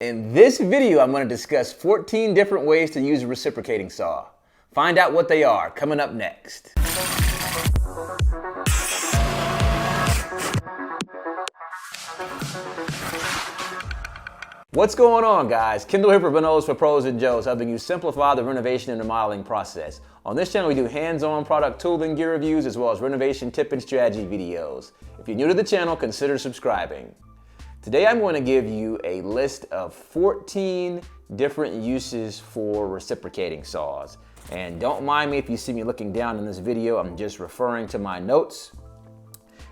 In this video, I'm going to discuss 14 different ways to use a reciprocating saw. Find out what they are coming up next. What's going on, guys? Kendall here for Renos for Pros and Joes, helping you simplify the renovation and remodeling process. On this channel, we do hands-on product tool and gear reviews as well as renovation tip and strategy videos. If you're new to the channel, consider subscribing. Today I'm going to give you a list of 14 different uses for reciprocating saws. And don't mind me if you see me looking down in this video, I'm just referring to my notes.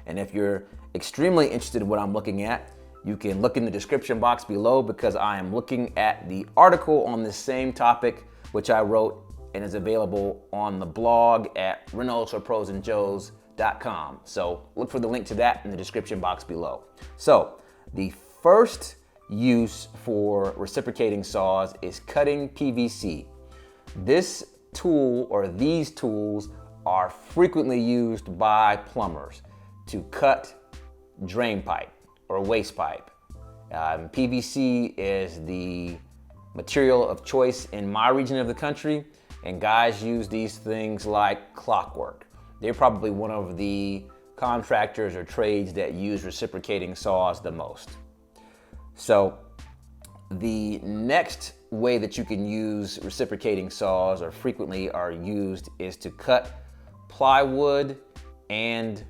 And if you're extremely interested in what I'm looking at, you can look in the description box below because I am looking at the article on this same topic, which I wrote and is available on the blog at renosforprosandjoes.com. So look for the link to that in the description box below. So the first use for reciprocating saws is cutting PVC. This tool or these tools are frequently used by plumbers to cut drain pipe or waste pipe. PVC is the material of choice in my region of the country, and guys use these things like clockwork. They're probably one of the contractors or trades that use reciprocating saws the most. So the next way that you can use reciprocating saws, or frequently are used, is to cut plywood and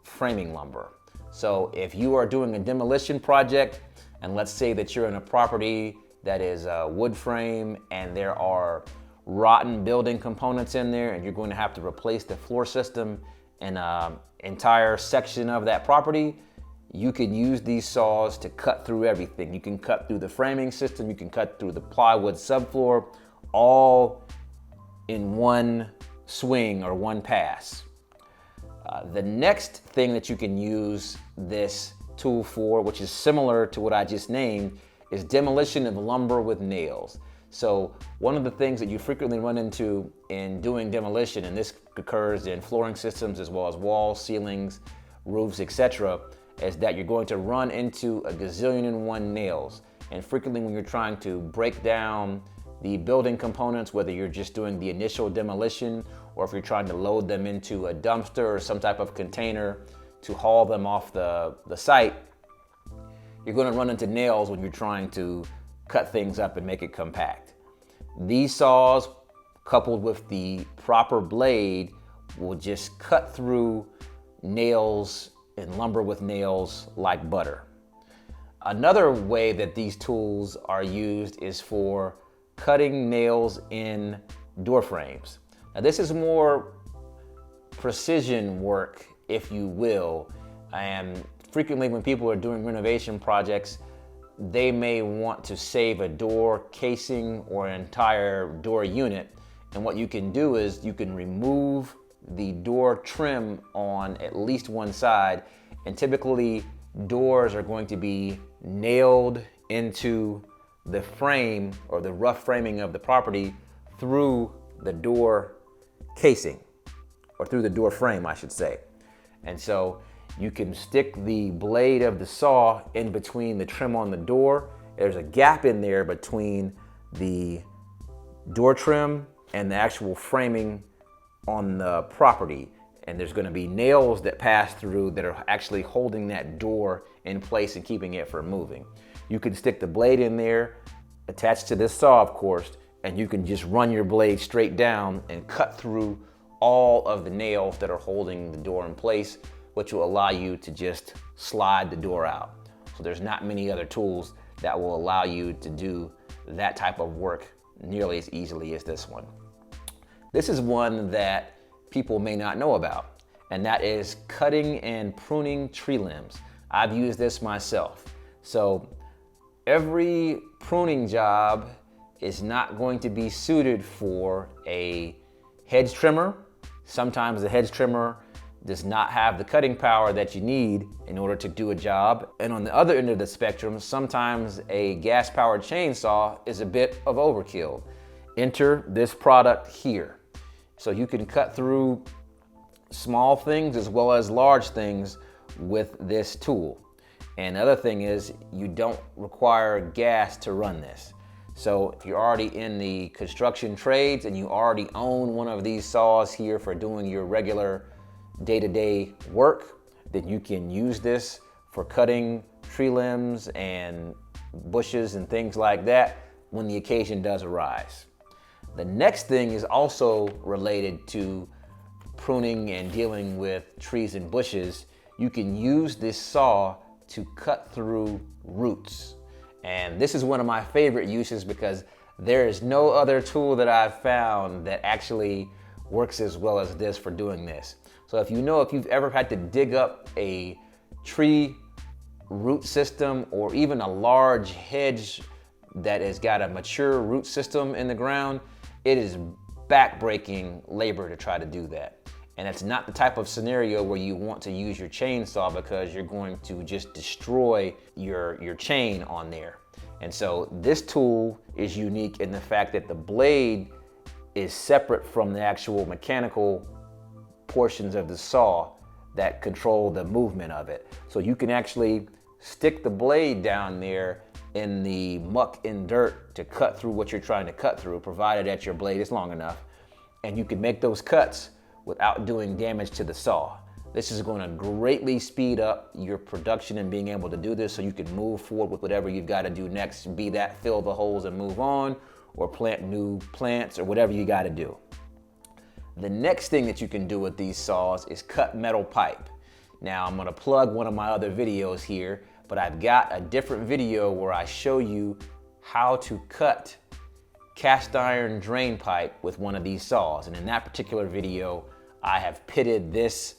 framing lumber. So if you are doing a demolition project, and let's say that you're in a property that is a wood frame and there are rotten building components in there and you're going to have to replace the floor system in an entire section of that property, you can use these saws to cut through everything. You can cut through the framing system, you can cut through the plywood subfloor, all in one swing or one pass. The next thing that you can use this tool for, which is similar to what I just named, is demolition of lumber with nails. So one of the things that you frequently run into in doing demolition, and this occurs in flooring systems as well as walls, ceilings, roofs, etc., is that you're going to run into a gazillion and one nails. And frequently when you're trying to break down the building components, whether you're just doing the initial demolition or if you're trying to load them into a dumpster or some type of container to haul them off the site, you're going to run into nails when you're trying to cut things up and make it compact. These saws, coupled with the proper blade, will just cut through nails and lumber with nails like butter. Another way that these tools are used is for cutting nails in door frames. Now this is more precision work, if you will, and frequently when people are doing renovation projects, they may want to save a door casing or an entire door unit. And what you can do is you can remove the door trim on at least one side, and typically doors are going to be nailed into the frame or the rough framing of the property through the door casing, or through the door frame, I should say. And so you can stick the blade of the saw in between the trim on the door. There's a gap in there between the door trim and the actual framing on the property. And there's going to be nails that pass through that are actually holding that door in place and keeping it from moving. You can stick the blade in there, attached to this saw, of course, and you can just run your blade straight down and cut through all of the nails that are holding the door in place, which will allow you to just slide the door out. So there's not many other tools that will allow you to do that type of work nearly as easily as this one. This is one that people may not know about, and that is cutting and pruning tree limbs. I've used this myself. So every pruning job is not going to be suited for a hedge trimmer. Sometimes the hedge trimmer does not have the cutting power that you need in order to do a job. And on the other end of the spectrum, sometimes a gas-powered chainsaw is a bit of overkill. Enter this product here. So you can cut through small things as well as large things with this tool. And the other thing is you don't require gas to run this. So if you're already in the construction trades and you already own one of these saws here for doing your regular day-to-day work, then you can use this for cutting tree limbs and bushes and things like that when the occasion does arise. The next thing is also related to pruning and dealing with trees and bushes. You can use this saw to cut through roots. And this is one of my favorite uses because there is no other tool that I've found that actually works as well as this for doing this. So if you've ever had to dig up a tree root system or even a large hedge that has got a mature root system in the ground, it is back-breaking labor to try to do that. And it's not the type of scenario where you want to use your chainsaw because you're going to just destroy your chain on there. And so this tool is unique in the fact that the blade is separate from the actual mechanical portions of the saw that control the movement of it. So you can actually stick the blade down there in the muck and dirt to cut through what you're trying to cut through, provided that your blade is long enough. And you can make those cuts without doing damage to the saw. This is going to greatly speed up your production and being able to do this so you can move forward with whatever you've got to do next, be that fill the holes and move on, or plant new plants, or whatever you got to do. The next thing that you can do with these saws is cut metal pipe. Now I'm going to plug one of my other videos here, but I've got a different video where I show you how to cut cast iron drain pipe with one of these saws. And in that particular video, I have pitted this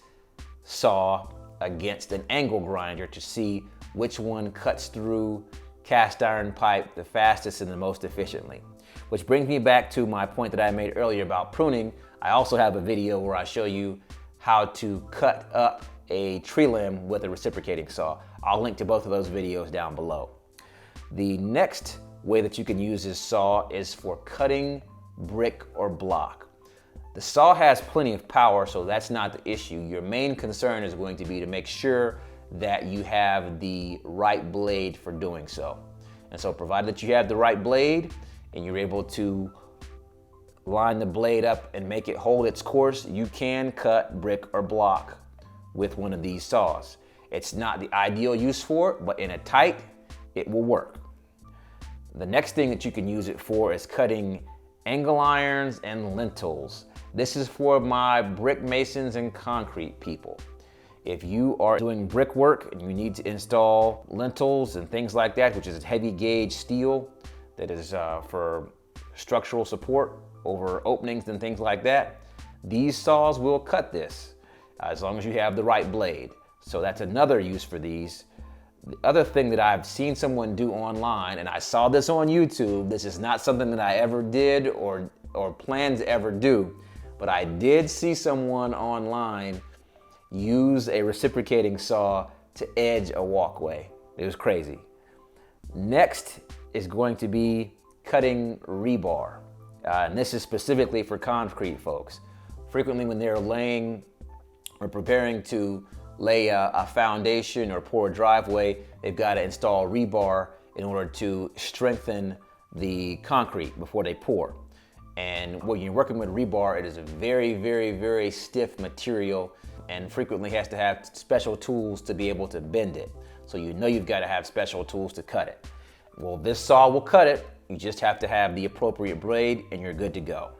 saw against an angle grinder to see which one cuts through cast iron pipe the fastest and the most efficiently. Which brings me back to my point that I made earlier about pruning. I also have a video where I show you how to cut up a tree limb with a reciprocating saw. I'll link to both of those videos down below. The next way that you can use this saw is for cutting brick or block. The saw has plenty of power, so that's not the issue. Your main concern is going to be to make sure that you have the right blade for doing so. And so provided that you have the right blade and you're able to line the blade up and make it hold its course, you can cut brick or block with one of these saws. It's not the ideal use for it, but in a tight, it will work. The next thing that you can use it for is cutting angle irons and lintels. This is for my brick masons and concrete people. If you are doing brickwork and you need to install lintels and things like that, which is heavy gauge steel that is for structural support over openings and things like that, these saws will cut this as long as you have the right blade. So that's another use for these. The other thing that I've seen someone do online, and I saw this on YouTube, this is not something that I ever did or plan to ever do, but I did see someone online use a reciprocating saw to edge a walkway. It was crazy. Next is going to be cutting rebar. And this is specifically for concrete folks. Frequently when they're laying or preparing to lay a foundation or pour a driveway, they've got to install rebar in order to strengthen the concrete before they pour. And when you're working with rebar, it is a very, very, very stiff material and frequently has to have special tools to be able to bend it. So you know you've got to have special tools to cut it. Well, this saw will cut it. You just have to have the appropriate blade and you're good to go.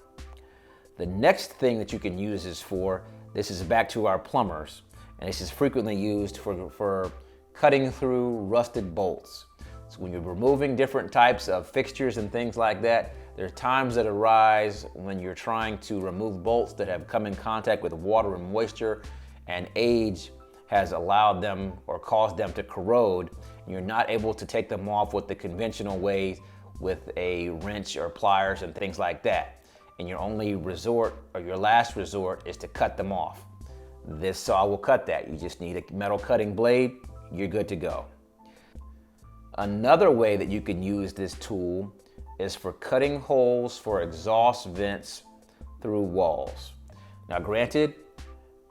The next thing that you can use this for, this is back to our plumbers, and this is frequently used for cutting through rusted bolts. So when you're removing different types of fixtures and things like that, there's times that arise when you're trying to remove bolts that have come in contact with water and moisture, and age has allowed them or caused them to corrode. And you're not able to take them off with the conventional ways with a wrench or pliers and things like that. And your only resort or your last resort is to cut them off. This saw will cut that. You just need a metal cutting blade, you're good to go. Another way that you can use this tool is for cutting holes for exhaust vents through walls. Now granted,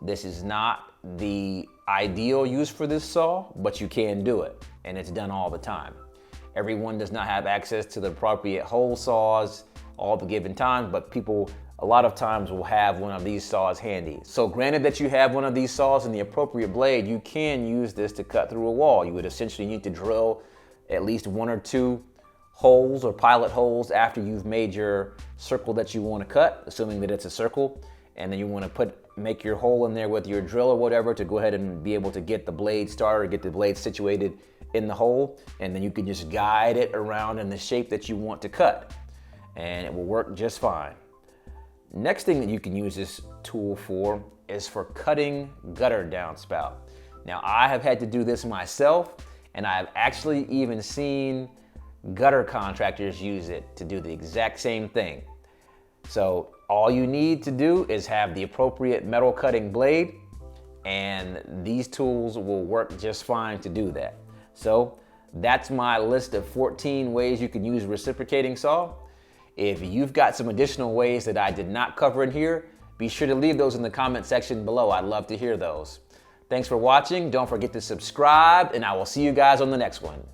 this is not the ideal use for this saw, but you can do it, and it's done all the time. Everyone does not have access to the appropriate hole saws all the given time, but people a lot of times will have one of these saws handy. So granted that you have one of these saws and the appropriate blade, you can use this to cut through a wall. You would essentially need to drill at least 1 or 2 holes or pilot holes after you've made your circle that you want to cut, assuming that it's a circle, and then you want to make your hole in there with your drill or whatever to go ahead and be able to get the blade started, get the blade situated in the hole, and then you can just guide it around in the shape that you want to cut, and it will work just fine. Next thing that you can use this tool for is for cutting gutter downspout. Now, I have had to do this myself, and I've actually even seen gutter contractors use it to do the exact same thing. So all you need to do is have the appropriate metal cutting blade, and these tools will work just fine to do that. So that's my list of 14 ways you can use a reciprocating saw. If you've got some additional ways that I did not cover in here, be sure to leave those in the comment section below. I'd love to hear those. Thanks for watching. Don't forget to subscribe, and I will see you guys on the next one.